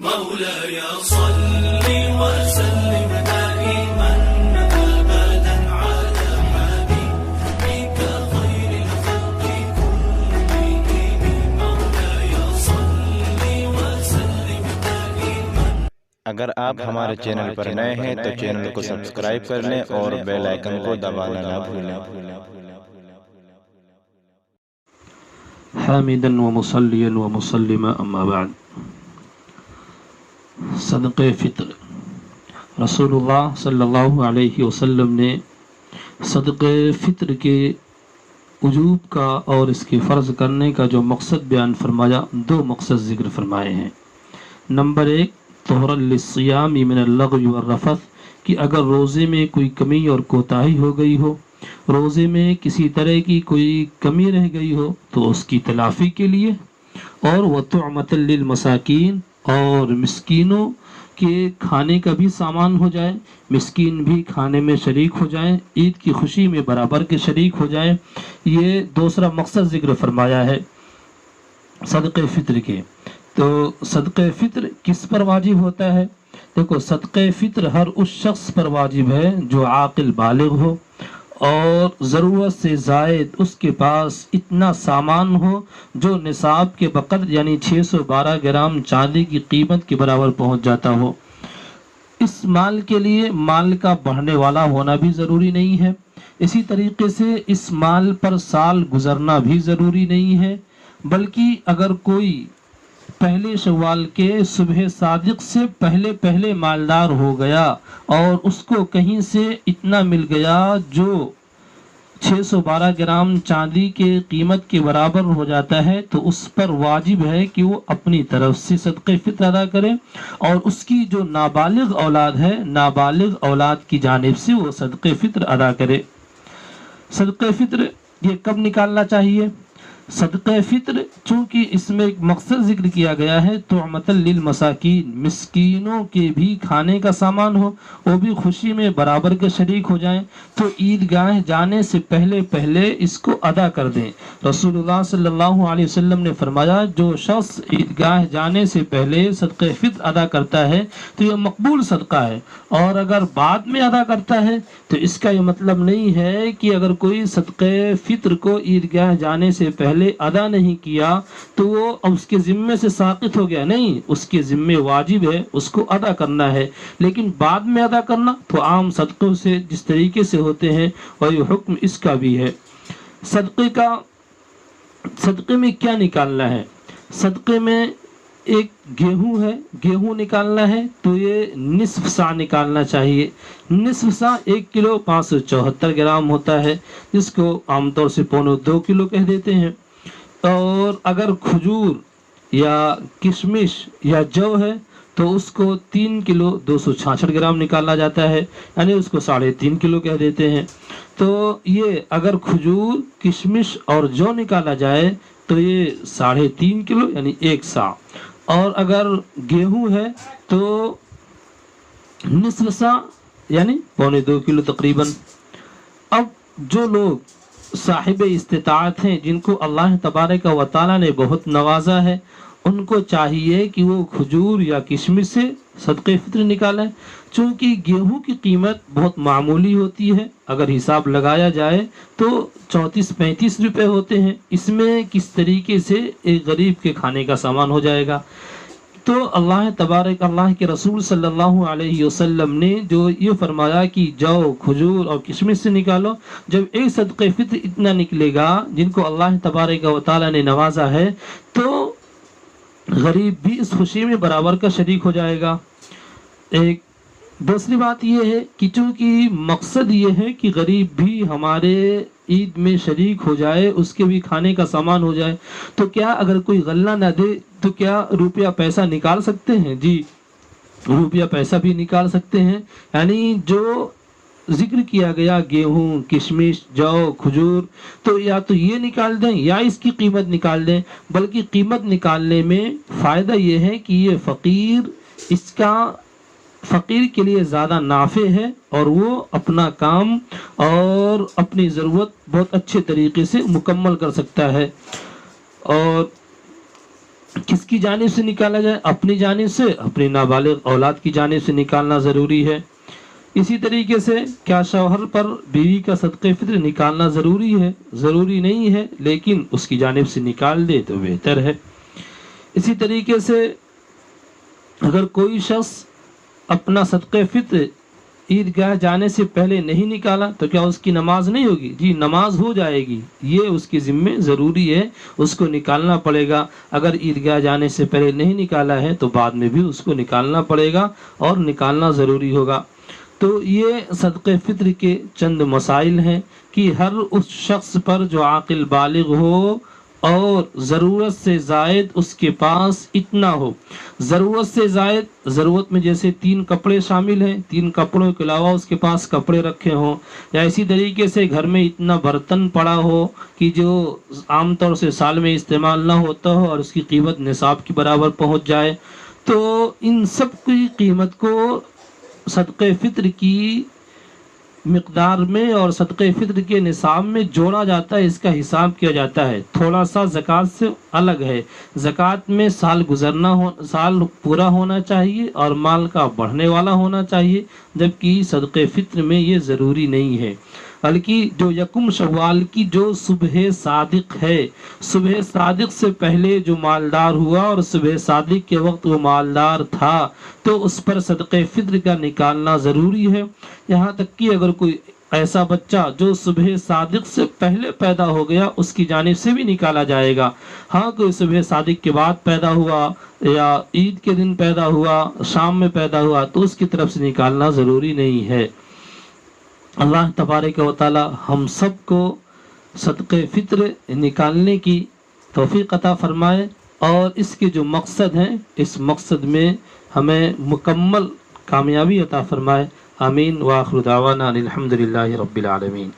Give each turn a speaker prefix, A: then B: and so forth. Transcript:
A: مولاي صل وسلم دائما أبدا على حبيبك خير الخلق كلهم مولاي صل وسلم دائما.
B: اگر آپ ہمارے چینل پر نئے ہیں تو چینل کو سبسکرائب کر لیں اور بیل آئیکن کو دبانا نہ بھولیں.
C: حامدا ومصلیا ومسلما اما بعد. صدقہ فطر. رسول اللہ صلی اللہ علیہ وسلم نے صدقہ فطر کے وجوب کا اور اس کے فرض کرنے کا جو مقصد بیان فرمایا، دو مقصد ذکر فرمائے ہیں. نمبر 1 طہرا للصیام من اللغو والرفث، کہ اگر روزے میں کوئی کمی اور کوتاہی ہو گئی ہو، روزے میں کسی طرح کی کوئی کمی رہ گئی ہو تو اس کی تلافی کے لیے، اور وطعمۃ للمساکین، اور مسکینوں کے کھانے کا بھی سامان ہو جائے، مسکین بھی کھانے میں شریک ہو جائیں، عید کی خوشی میں برابر کے شریک ہو جائیں. یہ دوسرا مقصد ذکر فرمایا ہے صدقہ فطر کے. تو صدقہ فطر کس پر واجب ہوتا ہے؟ دیکھو، صدقہ فطر ہر اس شخص پر واجب ہے جو عاقل بالغ ہو اور ضرورت سے زائد اس کے پاس اتنا سامان ہو جو نصاب کے بقدر یعنی 612 گرام چاندی کی قیمت کے برابر پہنچ جاتا ہو. اس مال کے لیے مال کا بڑھنے والا ہونا بھی ضروری نہیں ہے. اسی طریقے سے اس مال پر سال گزرنا بھی ضروری نہیں ہے، بلکہ اگر کوئی پہلے شوال کے صبح صادق سے پہلے مالدار ہو گیا اور اس کو کہیں سے اتنا مل گیا جو 612 گرام چاندی کے قیمت کے برابر ہو جاتا ہے، تو اس پر واجب ہے کہ وہ اپنی طرف سے صدقہ فطر ادا کرے، اور اس کی جو نابالغ اولاد ہے، نابالغ اولاد کی جانب سے وہ صدقہ فطر ادا کرے. صدقہ فطر یہ کب نکالنا چاہیے؟ صدقہ فطر چونکہ اس میں ایک مقصد ذکر کیا گیا ہے، طعمۃ للمساکین، مسکینوں کے بھی کھانے کا سامان ہو، وہ بھی خوشی میں برابر کے شریک ہو جائیں، تو عیدگاہ جانے سے پہلے اس کو ادا کر دیں. رسول اللہ صلی اللہ علیہ وسلم نے فرمایا، جو شخص عیدگاہ جانے سے پہلے صدقہ فطر ادا کرتا ہے تو یہ مقبول صدقہ ہے، اور اگر بعد میں ادا کرتا ہے تو اس کا یہ مطلب نہیں ہے کہ اگر کوئی صدقہ فطر کو عیدگاہ جانے سے پہلے ادا نہیں کیا تو وہ اس کے ذمے سے ساقط ہو گیا. نہیں، اس کے ذمے واجب ہے، اس کو ادا کرنا ہے، لیکن بعد میں ادا کرنا تو عام صدقوں سے جس طریقے سے ہوتے ہیں وہی حکم اس کا بھی ہے. صدقے میں کیا نکالنا ہے؟ صدقے میں ایک گیہوں ہے، گیہوں نکالنا ہے تو یہ نصف سا نکالنا چاہیے. نصف سا 1 کلو 574 گرام ہوتا ہے، جس کو عام طور سے 1.25 کلو کہہ دیتے ہیں. اور اگر کھجور یا کشمش یا جو ہے تو اس کو 3 کلو 266 گرام نکالا جاتا ہے، یعنی اس کو 3.5 کلو کہہ دیتے ہیں. تو یہ اگر کھجور، کشمش اور جو نکالا جائے تو یہ 3.5 کلو یعنی 1 سا. اور اگر گیہوں ہے تو نصف سا یعنی 2.25 کلو تقریباً. اب جو لوگ صاحب استطاعت ہیں، جن کو اللہ تبارک و تعالیٰ نے بہت نوازا ہے، ان کو چاہیے کہ وہ کھجور یا کشمش سے صدقہ فطر نکالیں. چونکہ گیہوں کی قیمت بہت معمولی ہوتی ہے، اگر حساب لگایا جائے تو 34-35 روپے ہوتے ہیں. اس میں کس طریقے سے ایک غریب کے کھانے کا سامان ہو جائے گا؟ تو اللہ کے رسول صلی اللہ علیہ وسلم نے جو یہ فرمایا کہ جو کھجور اور کشمش سے نکالو، جب ایک صدقہ فطر اتنا نکلے گا جن کو اللہ تبارک و تعالیٰ نے نوازا ہے، تو غریب بھی اس خوشی میں برابر کا شریک ہو جائے گا. ایک دوسری بات یہ ہے کہ چونکہ مقصد یہ ہے کہ غریب بھی ہمارے عید میں شریک ہو جائے، اس کے بھی کھانے کا سامان ہو جائے، تو کیا اگر کوئی غلہ نہ دے تو کیا روپیہ پیسہ نکال سکتے ہیں؟ جی، روپیہ پیسہ بھی نکال سکتے ہیں. یعنی جو ذکر کیا گیا گیہوں، کشمش، جو، کھجور، تو یا تو یہ نکال دیں یا اس کی قیمت نکال دیں. بلکہ قیمت نکالنے میں فائدہ یہ ہے کہ یہ فقیر کے لیے زیادہ نافع ہے، اور وہ اپنا کام اور اپنی ضرورت بہت اچھے طریقے سے مکمل کر سکتا ہے. اور کس کی جانب سے نکالا جائے؟ اپنی جانب سے، اپنی نابالغ اولاد کی جانب سے نکالنا ضروری ہے۔ اسی طریقے سے کیا شوہر پر بیوی کا صدقہ فطر نکالنا ضروری ہے؟ ضروری نہیں ہے، لیکن اس کی جانب سے نکال دے تو بہتر ہے۔ اسی طریقے سے اگر کوئی شخص اپنا صدقہ فطر عیدگاہ جانے سے پہلے نہیں نکالا تو کیا اس کی نماز نہیں ہوگی؟ جی نماز ہو جائے گی، یہ اس کے ذمے ضروری ہے، اس کو نکالنا پڑے گا۔ اگر عیدگاہ جانے سے پہلے نہیں نکالا ہے تو بعد میں بھی اس کو نکالنا پڑے گا اور نکالنا ضروری ہوگا۔ تو یہ صدقہ فطر کے چند مسائل ہیں کہ ہر اس شخص پر جو عاقل بالغ ہو اور ضرورت سے زائد اس کے پاس اتنا ہو۔ ضرورت سے زائد، ضرورت میں جیسے 3 کپڑے شامل ہیں، 3 کپڑوں کے علاوہ اس کے پاس کپڑے رکھے ہوں، یا اسی طریقے سے گھر میں اتنا برتن پڑا ہو کہ جو عام طور سے سال میں استعمال نہ ہوتا ہو اور اس کی قیمت نصاب کے برابر پہنچ جائے، تو ان سب کی قیمت کو صدقہ فطر کی مقدار میں اور صدقہ فطر کے نصاب میں جوڑا جاتا ہے، اس کا حساب کیا جاتا ہے۔ تھوڑا سا زکوٰۃ سے الگ ہے، زکوٰۃ میں سال پورا ہونا چاہیے اور مال کا بڑھنے والا ہونا چاہیے، جبکہ صدقہ فطر میں یہ ضروری نہیں ہے۔ بلکہ جو یکم شوال کی جو صبح صادق ہے، صبح صادق سے پہلے جو مالدار ہوا اور صبح صادق کے وقت وہ مالدار تھا تو اس پر صدقہ فطر کا نکالنا ضروری ہے۔ یہاں تک کہ اگر کوئی ایسا بچہ جو صبح صادق سے پہلے پیدا ہو گیا اس کی جانب سے بھی نکالا جائے گا۔ ہاں کوئی صبح صادق کے بعد پیدا ہوا یا عید کے دن پیدا ہوا، شام میں پیدا ہوا، تو اس کی طرف سے نکالنا ضروری نہیں ہے۔ اللہ تبارک و تعالی ہم سب کو صدقہ فطر نکالنے کی توفیق عطا فرمائے اور اس کے جو مقصد ہیں اس مقصد میں ہمیں مکمل کامیابی عطا فرمائے۔ آمین۔ وآخر دعوانا الحمدللہ رب العالمین۔